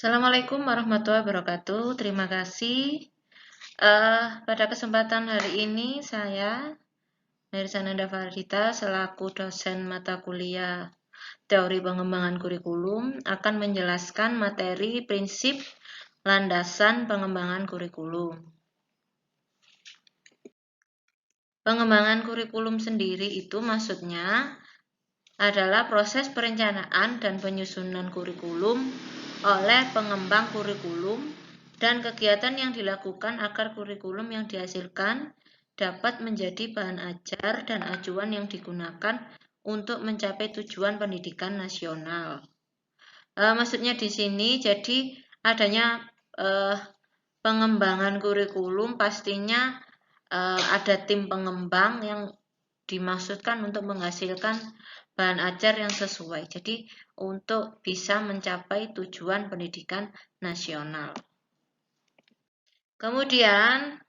Assalamualaikum warahmatullahi wabarakatuh. Terima kasih. Pada kesempatan hari ini saya, Merisananda Fardita, selaku dosen mata kuliah Teori Pengembangan Kurikulum, akan menjelaskan materi prinsip landasan pengembangan kurikulum. Pengembangan kurikulum sendiri itu maksudnya adalah proses perencanaan dan penyusunan kurikulum oleh pengembang kurikulum dan kegiatan yang dilakukan agar kurikulum yang dihasilkan dapat menjadi bahan ajar dan acuan yang digunakan untuk mencapai tujuan pendidikan nasional. Maksudnya di sini jadi adanya pengembangan kurikulum pastinya ada tim pengembang yang dimaksudkan untuk menghasilkan bahan ajar yang sesuai. Jadi untuk bisa mencapai tujuan pendidikan nasional. Kemudian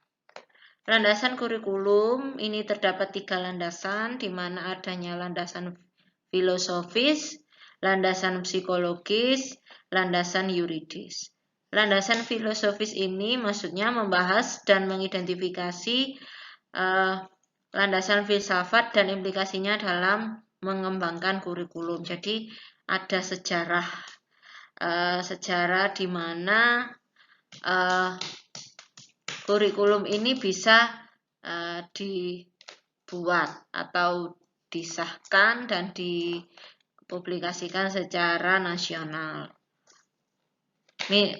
landasan kurikulum ini terdapat 3 landasan, di mana adanya landasan filosofis, landasan psikologis, landasan yuridis. Landasan filosofis ini maksudnya membahas dan mengidentifikasi landasan filsafat dan implikasinya dalam mengembangkan kurikulum. Jadi ada sejarah di mana kurikulum ini bisa dibuat atau disahkan dan dipublikasikan secara nasional.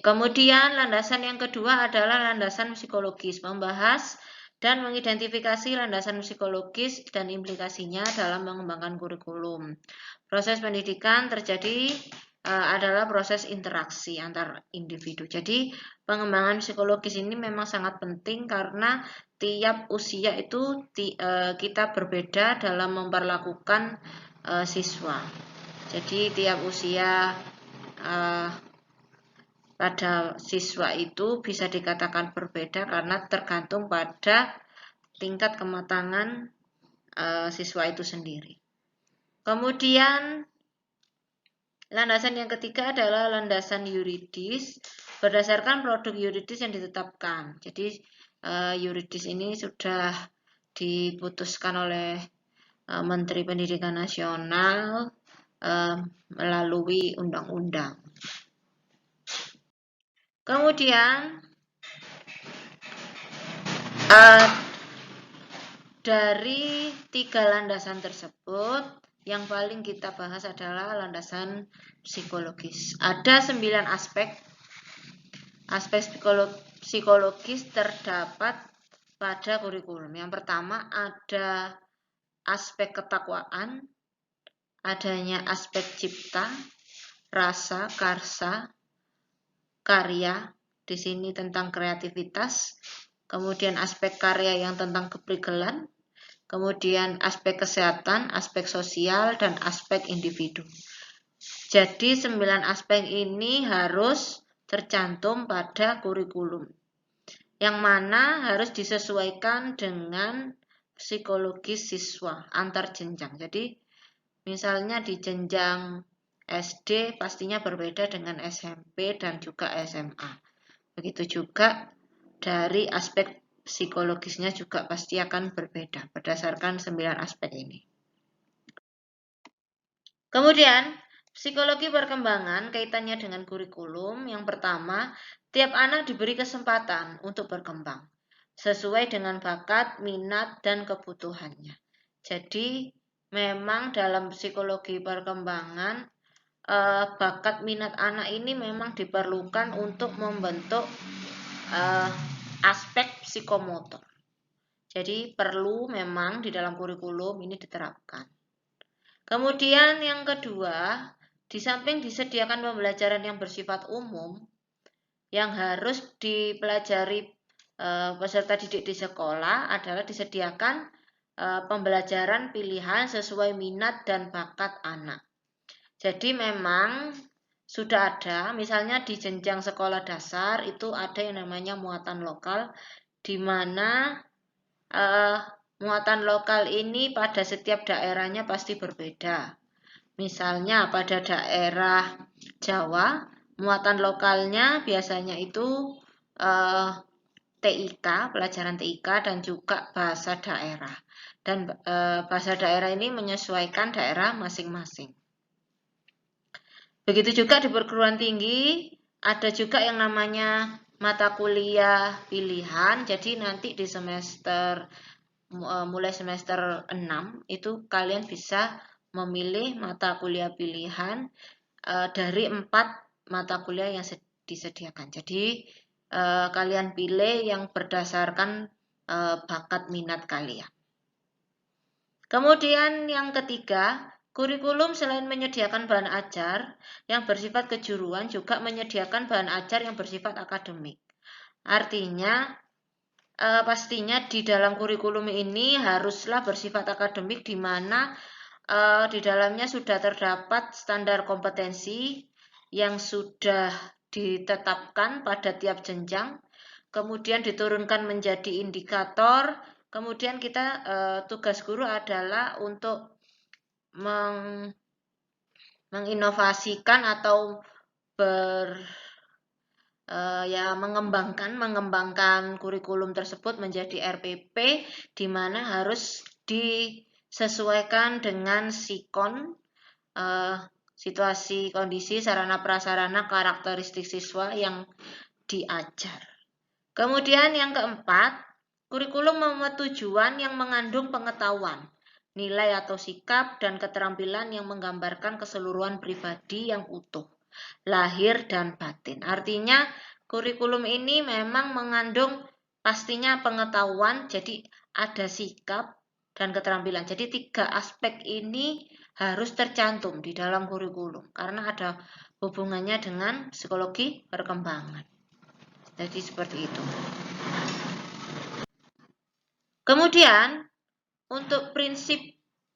Kemudian landasan yang kedua adalah landasan psikologis, membahas dan mengidentifikasi landasan psikologis dan implikasinya dalam mengembangkan kurikulum. Proses pendidikan terjadi adalah proses interaksi antar individu. Jadi pengembangan psikologis ini memang sangat penting karena tiap usia itu kita berbeda dalam memperlakukan siswa. Jadi tiap usia pada siswa itu bisa dikatakan berbeda karena tergantung pada tingkat kematangan siswa itu sendiri. Kemudian landasan yang ketiga adalah landasan yuridis berdasarkan produk yuridis yang ditetapkan. Jadi yuridis ini sudah diputuskan oleh Menteri Pendidikan Nasional melalui undang-undang. Kemudian dari 3 landasan tersebut, yang paling kita bahas adalah landasan psikologis. Ada 9 aspek psikologis terdapat pada kurikulum. Yang pertama ada aspek ketakwaan, adanya aspek cipta, rasa, karsa, karya, di sini tentang kreativitas, kemudian aspek karya yang tentang keprigelan, kemudian aspek kesehatan, aspek sosial, dan aspek individu. Jadi 9 aspek ini harus tercantum pada kurikulum, yang mana harus disesuaikan dengan psikologis siswa antar jenjang. Jadi misalnya di jenjang SD pastinya berbeda dengan SMP dan juga SMA. Begitu juga dari aspek psikologisnya juga pasti akan berbeda berdasarkan 9 aspek ini. Kemudian, psikologi perkembangan kaitannya dengan kurikulum. Yang pertama, tiap anak diberi kesempatan untuk berkembang sesuai dengan bakat, minat, dan kebutuhannya. Jadi, memang dalam psikologi perkembangan bakat minat anak ini memang diperlukan untuk membentuk aspek psikomotor. Jadi perlu memang di dalam kurikulum ini diterapkan. Kemudian yang kedua, di samping disediakan pembelajaran yang bersifat umum yang harus dipelajari peserta didik di sekolah adalah disediakan pembelajaran pilihan sesuai minat dan bakat anak. Jadi memang sudah ada, misalnya di jenjang sekolah dasar itu ada yang namanya muatan lokal, di mana muatan lokal ini pada setiap daerahnya pasti berbeda. Misalnya pada daerah Jawa muatan lokalnya biasanya itu TIK, pelajaran TIK dan juga bahasa daerah. Dan bahasa daerah ini menyesuaikan daerah masing-masing. Begitu juga di perguruan tinggi, ada juga yang namanya mata kuliah pilihan. Jadi nanti di semester mulai semester 6 itu kalian bisa memilih mata kuliah pilihan dari 4 mata kuliah yang disediakan. Jadi kalian pilih yang berdasarkan bakat minat kalian. Kemudian yang ketiga, kurikulum selain menyediakan bahan ajar yang bersifat kejuruan juga menyediakan bahan ajar yang bersifat akademik. Artinya, pastinya di dalam kurikulum ini haruslah bersifat akademik di mana di dalamnya sudah terdapat standar kompetensi yang sudah ditetapkan pada tiap jenjang, kemudian diturunkan menjadi indikator. Kemudian kita tugas guru adalah untuk menginovasikan atau mengembangkan kurikulum tersebut menjadi RPP, di mana harus disesuaikan dengan sikon, situasi kondisi sarana prasarana karakteristik siswa yang diajar. Kemudian yang keempat, kurikulum memuat tujuan yang mengandung pengetahuan, nilai atau sikap, dan keterampilan yang menggambarkan keseluruhan pribadi yang utuh, lahir dan batin. Artinya kurikulum ini memang mengandung pastinya pengetahuan, jadi ada sikap dan keterampilan. Jadi 3 aspek ini harus tercantum di dalam kurikulum karena ada hubungannya dengan psikologi perkembangan. Jadi seperti itu. Kemudian untuk prinsip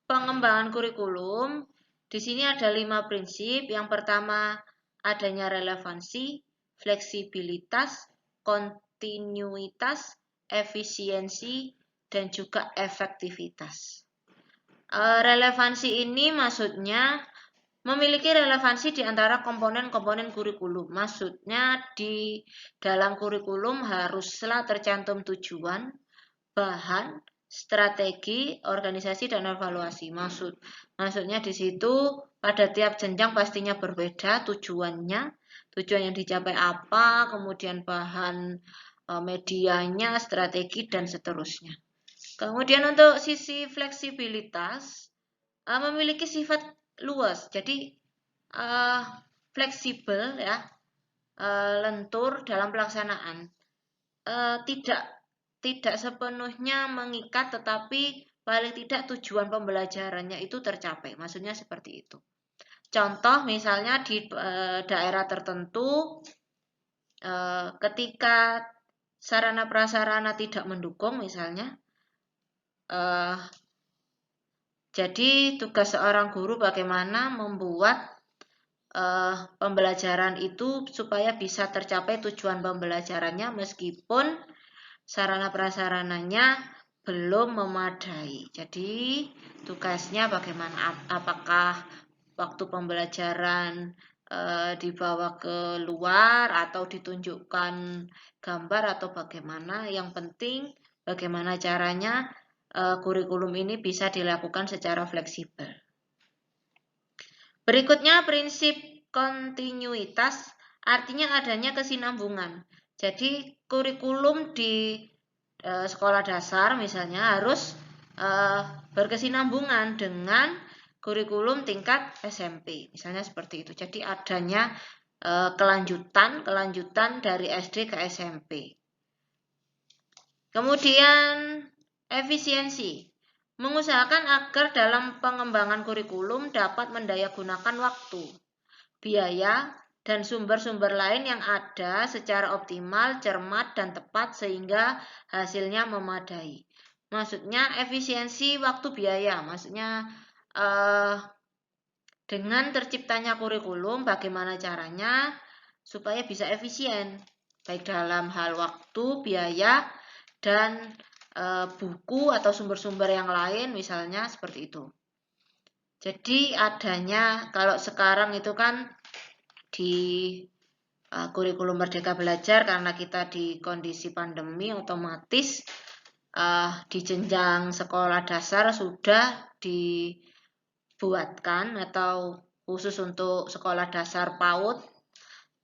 pengembangan kurikulum, di sini ada 5 prinsip. Yang pertama adanya relevansi, fleksibilitas, kontinuitas, efisiensi, dan juga efektivitas. Relevansi ini maksudnya memiliki relevansi di antara komponen-komponen kurikulum. Maksudnya di dalam kurikulum haruslah tercantum tujuan, bahan, strategi, organisasi, dan evaluasi. Maksudnya di situ pada tiap jenjang pastinya berbeda tujuannya, tujuan yang dicapai apa, kemudian bahan medianya, strategi, dan seterusnya. Kemudian untuk sisi fleksibilitas memiliki sifat luas, jadi fleksibel ya, lentur dalam pelaksanaan, tidak sepenuhnya mengikat, tetapi paling tidak tujuan pembelajarannya itu tercapai. Maksudnya seperti itu. Contoh misalnya di daerah tertentu, ketika sarana prasarana tidak mendukung misalnya, jadi tugas seorang guru bagaimana membuat pembelajaran itu supaya bisa tercapai tujuan pembelajarannya meskipun sarana prasarananya belum memadai. Jadi tugasnya bagaimana, apakah waktu pembelajaran dibawa ke luar atau ditunjukkan gambar atau bagaimana. Yang penting bagaimana caranya kurikulum ini bisa dilakukan secara fleksibel. Berikutnya prinsip kontinuitas, artinya adanya kesinambungan. Jadi kurikulum di sekolah dasar misalnya harus berkesinambungan dengan kurikulum tingkat SMP, misalnya seperti itu. Jadi adanya kelanjutan dari SD ke SMP. Kemudian efisiensi, mengusahakan agar dalam pengembangan kurikulum dapat mendayagunakan waktu, biaya, dan sumber-sumber lain yang ada secara optimal, cermat, dan tepat sehingga hasilnya memadai. Maksudnya efisiensi waktu biaya, maksudnya dengan terciptanya kurikulum bagaimana caranya supaya bisa efisien, baik dalam hal waktu, biaya, dan buku atau sumber-sumber yang lain misalnya seperti itu. Jadi adanya, kalau sekarang itu kan di kurikulum Merdeka Belajar karena kita di kondisi pandemi otomatis di jenjang sekolah dasar sudah dibuatkan atau khusus untuk sekolah dasar PAUD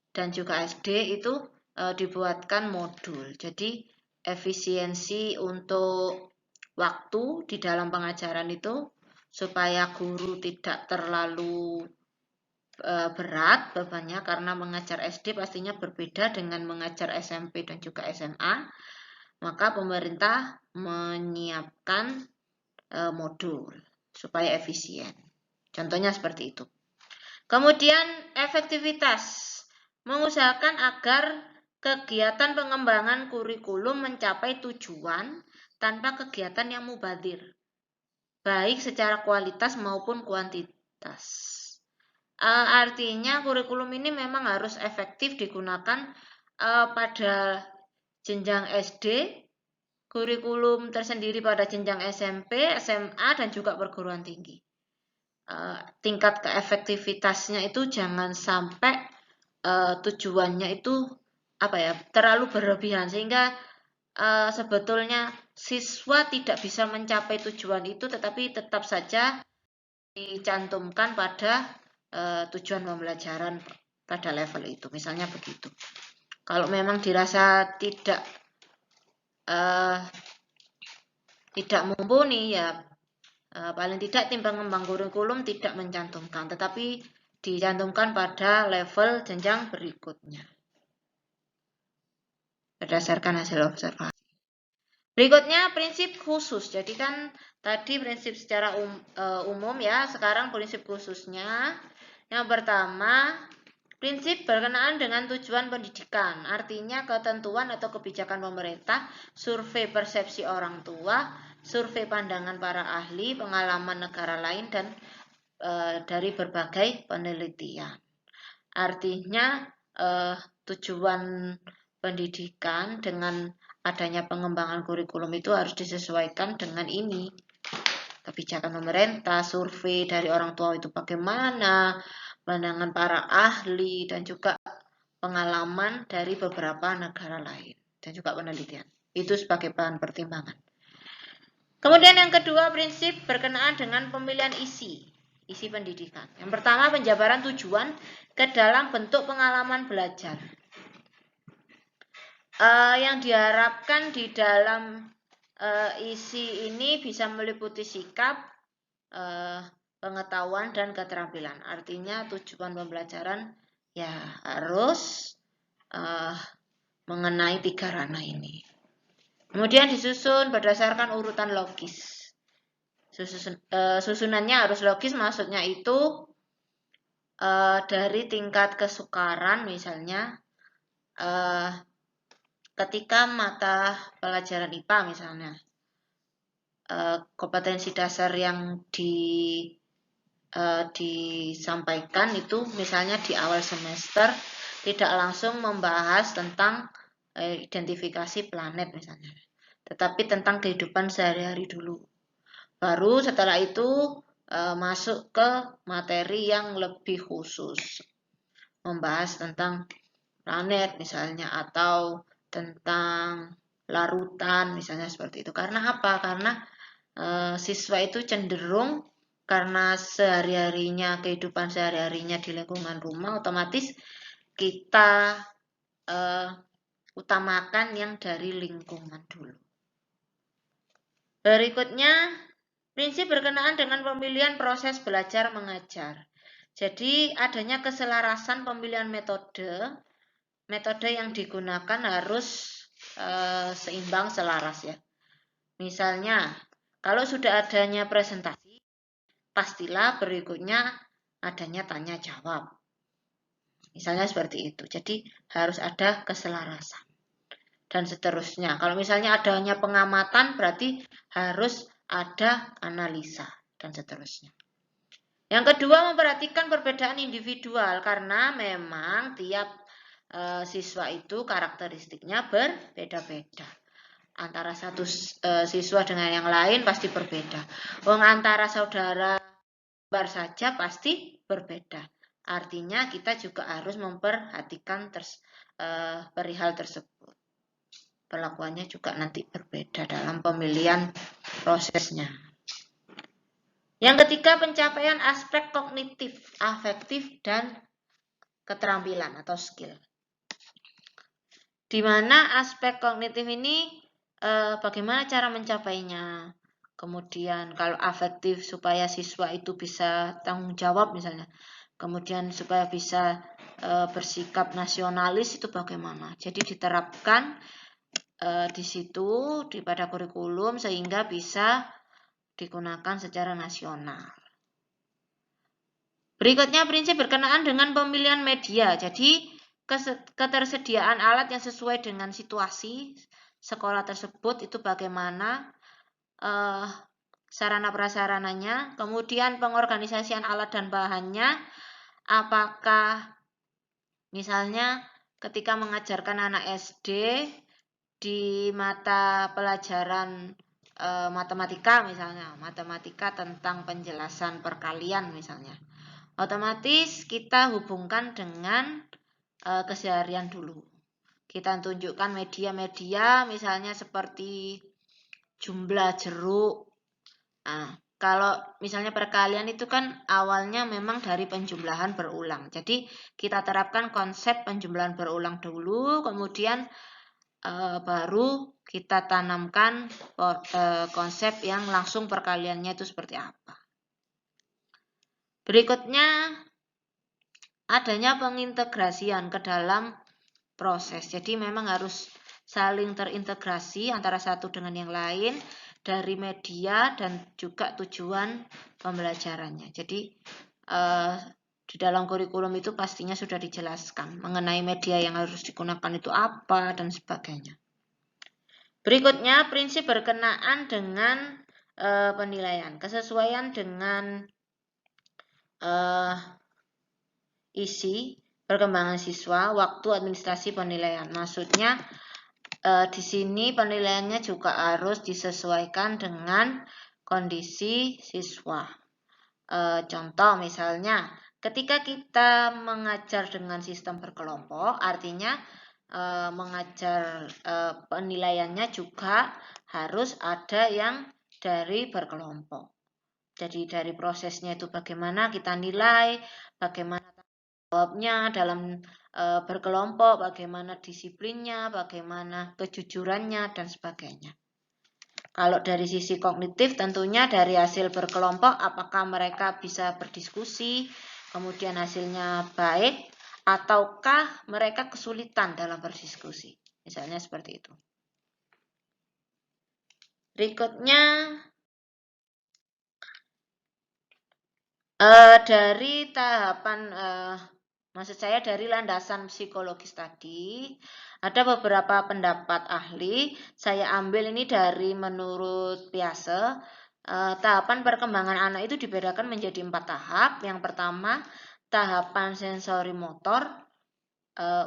dan juga SD itu dibuatkan modul. Jadi efisiensi untuk waktu di dalam pengajaran itu supaya guru tidak terlalu berat bebannya karena mengajar SD pastinya berbeda dengan mengajar SMP dan juga SMA. Maka pemerintah menyiapkan modul supaya efisien. Contohnya seperti itu. Kemudian efektivitas. Mengusahakan agar kegiatan pengembangan kurikulum mencapai tujuan tanpa kegiatan yang mubazir, baik secara kualitas maupun kuantitas. Artinya kurikulum ini memang harus efektif digunakan pada jenjang SD, kurikulum tersendiri pada jenjang SMP, SMA, dan juga perguruan tinggi. Tingkat keefektivitasnya itu jangan sampai tujuannya itu terlalu berlebihan sehingga sebetulnya siswa tidak bisa mencapai tujuan itu, tetapi tetap saja dicantumkan pada tujuan pembelajaran pada level itu, misalnya begitu. Kalau memang dirasa tidak mumpuni, ya paling tidak tim pengembang kurikulum tidak mencantumkan, tetapi dicantumkan pada level jenjang berikutnya berdasarkan hasil observasi. Berikutnya prinsip khusus. Jadi kan tadi prinsip secara umum ya, sekarang prinsip khususnya. Yang pertama, prinsip berkenaan dengan tujuan pendidikan, artinya ketentuan atau kebijakan pemerintah, survei persepsi orang tua, survei pandangan para ahli, pengalaman negara lain, dan dari berbagai penelitian. Artinya tujuan pendidikan dengan adanya pengembangan kurikulum itu harus disesuaikan dengan ini. Kebijakan pemerintah, survei dari orang tua itu bagaimana, pandangan para ahli, dan juga pengalaman dari beberapa negara lain, dan juga penelitian. Itu sebagai bahan pertimbangan. Kemudian yang kedua, prinsip berkenaan dengan pemilihan isi pendidikan. Yang pertama, penjabaran tujuan ke dalam bentuk pengalaman belajar. Yang diharapkan di dalam isi ini bisa meliputi sikap, pengetahuan, dan keterampilan. Artinya tujuan pembelajaran ya harus mengenai 3 ranah ini. Kemudian disusun berdasarkan urutan logis. Susunannya harus logis, maksudnya itu dari tingkat kesukaran, misalnya ketika mata pelajaran IPA misalnya, kompetensi dasar yang disampaikan itu misalnya di awal semester tidak langsung membahas tentang identifikasi planet misalnya, tetapi tentang kehidupan sehari-hari dulu. Baru setelah itu masuk ke materi yang lebih khusus, membahas tentang planet misalnya, atau tentang larutan misalnya, seperti itu. Karena apa? Karena siswa itu cenderung karena kehidupan sehari-harinya di lingkungan rumah, otomatis kita utamakan yang dari lingkungan dulu. Berikutnya, prinsip berkenaan dengan pemilihan proses belajar mengajar. Jadi adanya keselarasan pemilihan metode yang digunakan harus seimbang, selaras ya. Misalnya, kalau sudah adanya presentasi, pastilah berikutnya adanya tanya jawab. Misalnya seperti itu. Jadi harus ada keselarasan. Dan seterusnya. Kalau misalnya adanya pengamatan, berarti harus ada analisa dan seterusnya. Yang kedua, memperhatikan perbedaan individual karena memang tiap siswa itu karakteristiknya berbeda-beda. Antara satu siswa dengan yang lain pasti berbeda. Antara saudara kembar saja pasti berbeda. Artinya kita juga harus memperhatikan perihal tersebut. Perlakuannya juga nanti berbeda dalam pemilihan prosesnya. Yang ketiga, pencapaian aspek kognitif, afektif, dan keterampilan atau skill. Di mana aspek kognitif ini bagaimana cara mencapainya. Kemudian kalau afektif supaya siswa itu bisa tanggung jawab misalnya. Kemudian supaya bisa bersikap nasionalis itu bagaimana. Jadi diterapkan di situ pada kurikulum sehingga bisa digunakan secara nasional. Berikutnya prinsip berkenaan dengan pemilihan media. Jadi ketersediaan alat yang sesuai dengan situasi sekolah tersebut itu bagaimana sarana prasarananya, kemudian pengorganisasian alat dan bahannya, apakah misalnya ketika mengajarkan anak SD di mata pelajaran matematika misalnya, matematika tentang penjelasan perkalian misalnya, otomatis kita hubungkan dengan keseharian dulu. Kita tunjukkan media-media misalnya seperti jumlah jeruk. Nah, kalau misalnya perkalian itu kan awalnya memang dari penjumlahan berulang. Jadi kita terapkan konsep penjumlahan berulang dulu, kemudian baru kita tanamkan konsep yang langsung perkaliannya itu seperti apa. Berikutnya adanya pengintegrasian ke dalam proses. Jadi memang harus saling terintegrasi antara satu dengan yang lain dari media dan juga tujuan pembelajarannya. Jadi di dalam kurikulum itu pastinya sudah dijelaskan mengenai media yang harus digunakan itu apa dan sebagainya. Berikutnya prinsip berkenaan dengan penilaian, kesesuaian dengan isi perkembangan siswa, waktu administrasi penilaian. Maksudnya di sini penilaiannya juga harus disesuaikan dengan kondisi siswa. Contoh misalnya, ketika kita mengajar dengan sistem berkelompok, artinya mengajar penilaiannya juga harus ada yang dari berkelompok. Jadi dari prosesnya itu bagaimana kita nilai, bagaimana jawabnya dalam berkelompok, bagaimana disiplinnya, bagaimana kejujurannya, dan sebagainya. Kalau dari sisi kognitif tentunya dari hasil berkelompok apakah mereka bisa berdiskusi, kemudian hasilnya baik, ataukah mereka kesulitan dalam berdiskusi. Misalnya seperti itu. Berikutnya dari tahapan maksud saya dari landasan psikologis tadi, ada beberapa pendapat ahli, saya ambil ini dari menurut Piaget, tahapan perkembangan anak itu dibedakan menjadi 4 tahap. Yang pertama, tahapan sensori motor,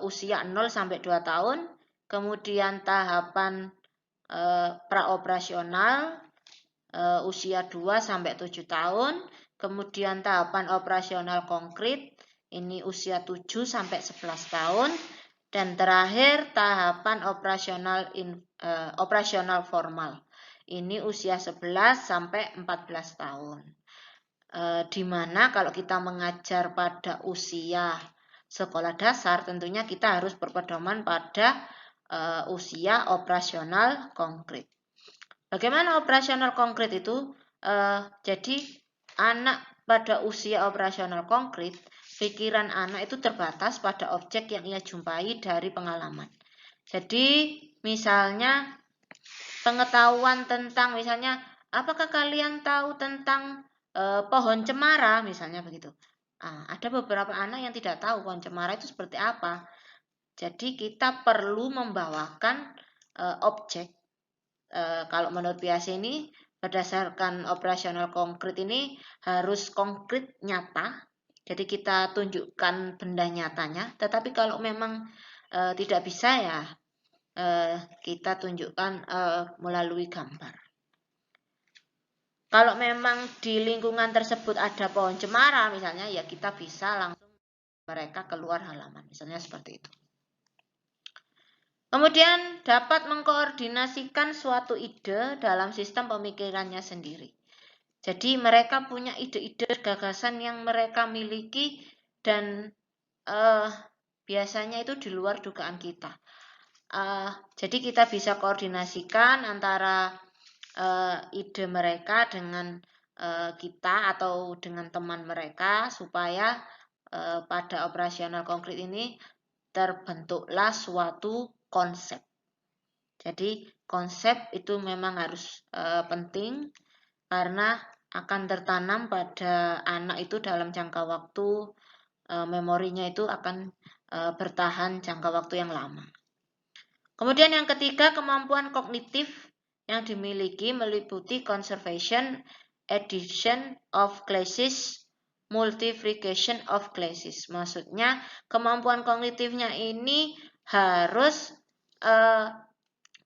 usia 0 sampai 2 tahun, kemudian tahapan praoperasional, usia 2 sampai 7 tahun, kemudian tahapan operasional konkret, ini usia 7 sampai 11 tahun, dan terakhir tahapan operasional formal. Ini usia 11 sampai 14 tahun. Di mana kalau kita mengajar pada usia sekolah dasar, tentunya kita harus berpedoman pada usia operasional konkret. Bagaimana operasional konkret itu? Jadi anak pada usia operasional konkret, pikiran anak itu terbatas pada objek yang ia jumpai dari pengalaman. Jadi misalnya pengetahuan tentang misalnya apakah kalian tahu tentang pohon cemara misalnya begitu. Ada beberapa anak yang tidak tahu pohon cemara itu seperti apa. Jadi kita perlu membawakan objek. Kalau menurut Piaget ini berdasarkan operasional konkret ini harus konkret nyata. Jadi kita tunjukkan benda nyatanya. Tetapi kalau memang tidak bisa ya kita tunjukkan melalui gambar. Kalau memang di lingkungan tersebut ada pohon cemara misalnya ya kita bisa langsung mereka keluar halaman, misalnya seperti itu. Kemudian dapat mengkoordinasikan suatu ide dalam sistem pemikirannya sendiri. Jadi mereka punya ide-ide gagasan yang mereka miliki dan biasanya itu di luar dugaan kita. Jadi kita bisa koordinasikan antara ide mereka dengan kita atau dengan teman mereka supaya pada operasional konkret ini terbentuklah suatu konsep. Jadi konsep itu memang harus penting karena akan tertanam pada anak itu dalam jangka waktu, memorinya itu akan bertahan jangka waktu yang lama. Kemudian yang ketiga, kemampuan kognitif yang dimiliki meliputi conservation, addition of classes, multiplication of classes. Maksudnya kemampuan kognitifnya ini harus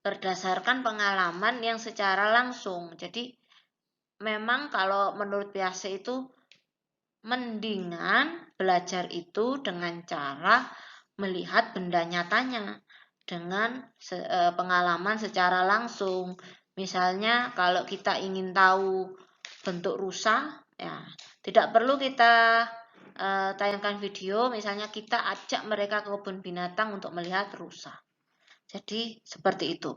berdasarkan pengalaman yang secara langsung. Jadi memang kalau menurut Piaget itu mendingan belajar itu dengan cara melihat benda nyatanya dengan pengalaman secara langsung. Misalnya kalau kita ingin tahu bentuk rusa, ya tidak perlu kita tayangkan video, misalnya kita ajak mereka ke kebun binatang untuk melihat rusa. Jadi seperti itu.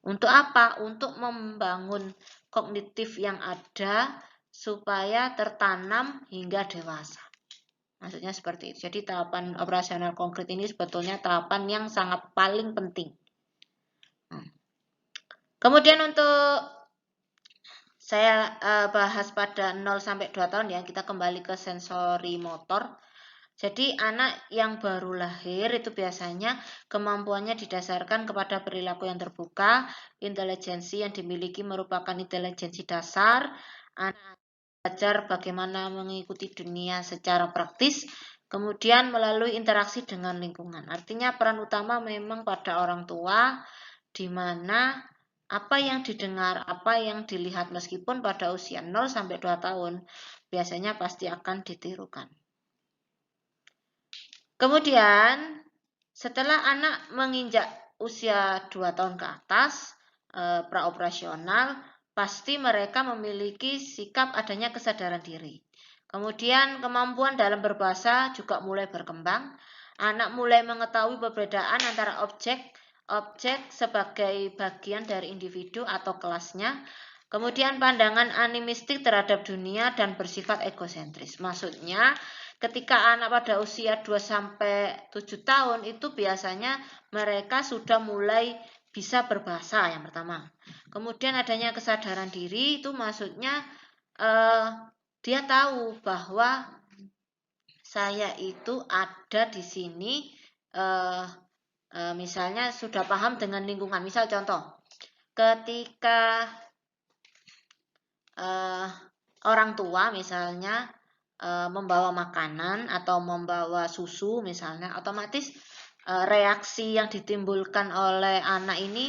Untuk apa? Untuk membangun kognitif yang ada supaya tertanam hingga dewasa. Maksudnya seperti itu. Jadi tahapan operasional konkret ini sebetulnya tahapan yang sangat paling penting. Kemudian untuk saya bahas pada 0-2 tahun ya, kita kembali ke sensori motor. Jadi anak yang baru lahir itu biasanya kemampuannya didasarkan kepada perilaku yang terbuka, intelijensi yang dimiliki merupakan intelijensi dasar, anak belajar bagaimana mengikuti dunia secara praktis, kemudian melalui interaksi dengan lingkungan. Artinya peran utama memang pada orang tua, di mana apa yang didengar, apa yang dilihat meskipun pada usia 0-2 tahun, biasanya pasti akan ditirukan. Kemudian, setelah anak menginjak usia 2 tahun ke atas, praoperasional, pasti mereka memiliki sikap adanya kesadaran diri. Kemudian kemampuan dalam berbahasa juga mulai berkembang. Anak mulai mengetahui perbedaan antara objek sebagai bagian dari individu atau kelasnya. Kemudian pandangan animistik terhadap dunia dan bersifat egosentris. Maksudnya ketika anak pada usia 2-7 tahun itu biasanya mereka sudah mulai bisa berbahasa yang pertama. Kemudian adanya kesadaran diri itu maksudnya dia tahu bahwa saya itu ada di sini, misalnya sudah paham dengan lingkungan. Misal contoh, ketika orang tua misalnya membawa makanan atau membawa susu misalnya, otomatis reaksi yang ditimbulkan oleh anak ini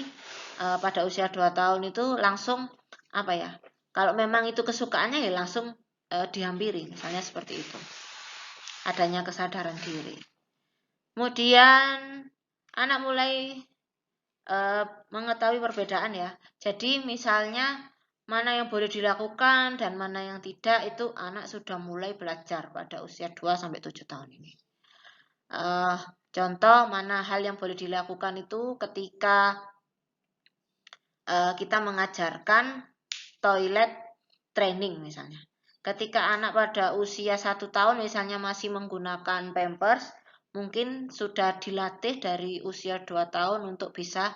pada usia 2 tahun itu langsung apa ya? Kalau memang itu kesukaannya ya langsung dihampiri, misalnya seperti itu. Adanya kesadaran diri. Kemudian anak mulai mengetahui perbedaan ya. Jadi misalnya mana yang boleh dilakukan dan mana yang tidak itu anak sudah mulai belajar pada usia 2-7 tahun ini. Contoh mana hal yang boleh dilakukan itu ketika kita mengajarkan toilet training misalnya. Ketika anak pada usia 1 tahun misalnya masih menggunakan pampers, mungkin sudah dilatih dari usia 2 tahun untuk bisa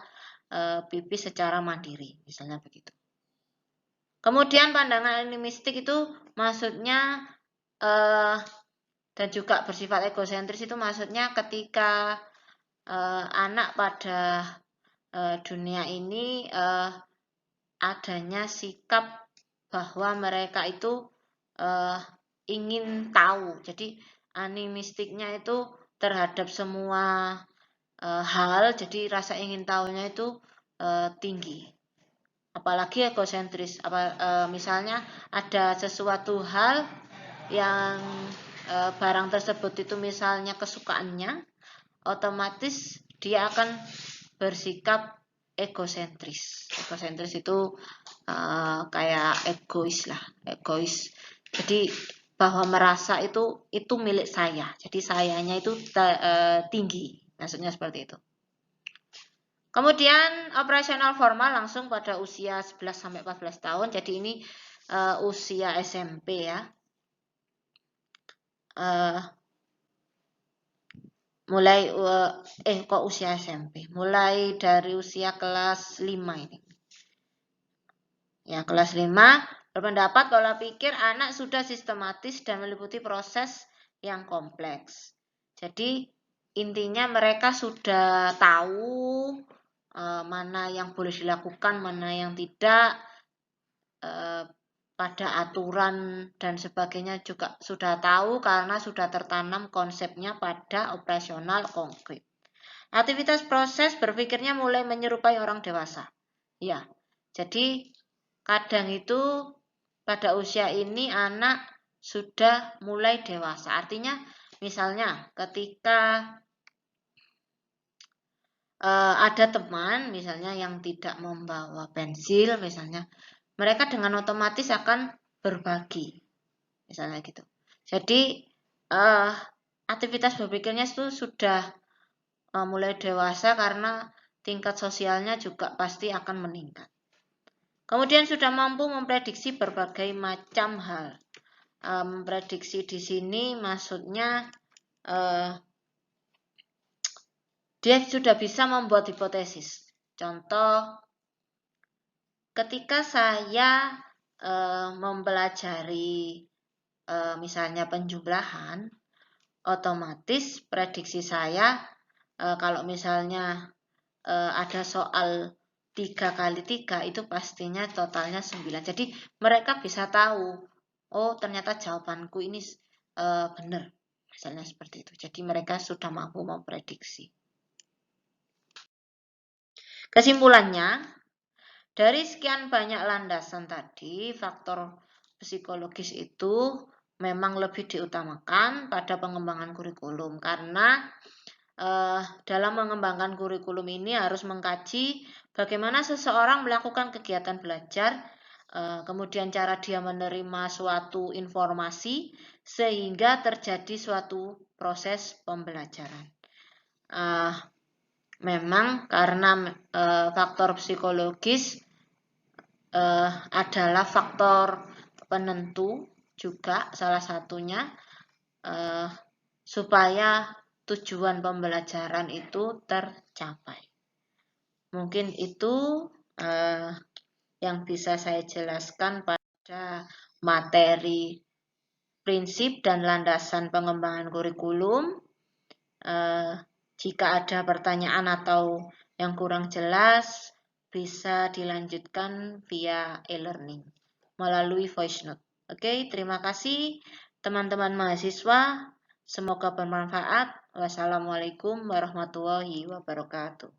pipis secara mandiri, misalnya begitu. Kemudian pandangan animistik itu maksudnya dan juga bersifat egosentris itu maksudnya ketika anak pada dunia ini adanya sikap bahwa mereka itu ingin tahu. Jadi animistiknya itu terhadap semua hal, jadi rasa ingin tahunya itu tinggi. Apalagi egosentris, misalnya ada sesuatu hal yang barang tersebut itu misalnya kesukaannya, otomatis dia akan bersikap egosentris. Egosentris itu kayak egois lah, egois. Jadi bahwa merasa itu milik saya. Jadi sayanya itu tinggi. Maksudnya seperti itu. Kemudian operasional formal langsung pada usia 11 sampai 14 tahun. Jadi ini usia SMP ya. Mulai kok usia SMP? Mulai dari usia kelas 5 ini. Ya, kelas 5 berpendapat pola pikir anak sudah sistematis dan meliputi proses yang kompleks. Jadi intinya mereka sudah tahu mana yang boleh dilakukan, mana yang tidak, pada aturan dan sebagainya juga sudah tahu karena sudah tertanam konsepnya pada operasional konkret. Aktivitas proses berpikirnya mulai menyerupai orang dewasa. Ya, jadi kadang itu pada usia ini anak sudah mulai dewasa. Artinya misalnya ketika ada teman misalnya yang tidak membawa pensil misalnya, mereka dengan otomatis akan berbagi. Misalnya gitu. Jadi aktivitas berpikirnya itu sudah mulai dewasa karena tingkat sosialnya juga pasti akan meningkat. Kemudian sudah mampu memprediksi berbagai macam hal. Memprediksi di sini maksudnya dia sudah bisa membuat hipotesis. Contoh, ketika saya mempelajari misalnya penjumlahan, otomatis prediksi saya kalau misalnya ada soal 3 kali 3 itu pastinya totalnya 9. Jadi mereka bisa tahu, oh ternyata jawabanku ini benar. Misalnya seperti itu. Jadi mereka sudah mampu memprediksi. Kesimpulannya, dari sekian banyak landasan tadi, faktor psikologis itu memang lebih diutamakan pada pengembangan kurikulum karena dalam mengembangkan kurikulum ini harus mengkaji bagaimana seseorang melakukan kegiatan belajar, kemudian cara dia menerima suatu informasi sehingga terjadi suatu proses pembelajaran. Memang karena faktor psikologis adalah faktor penentu juga salah satunya supaya tujuan pembelajaran itu tercapai. Mungkin itu yang bisa saya jelaskan pada materi prinsip dan landasan pengembangan kurikulum. Jika ada pertanyaan atau yang kurang jelas, bisa dilanjutkan via e-learning melalui voice note. Oke, terima kasih teman-teman mahasiswa. Semoga bermanfaat. Wassalamualaikum warahmatullahi wabarakatuh.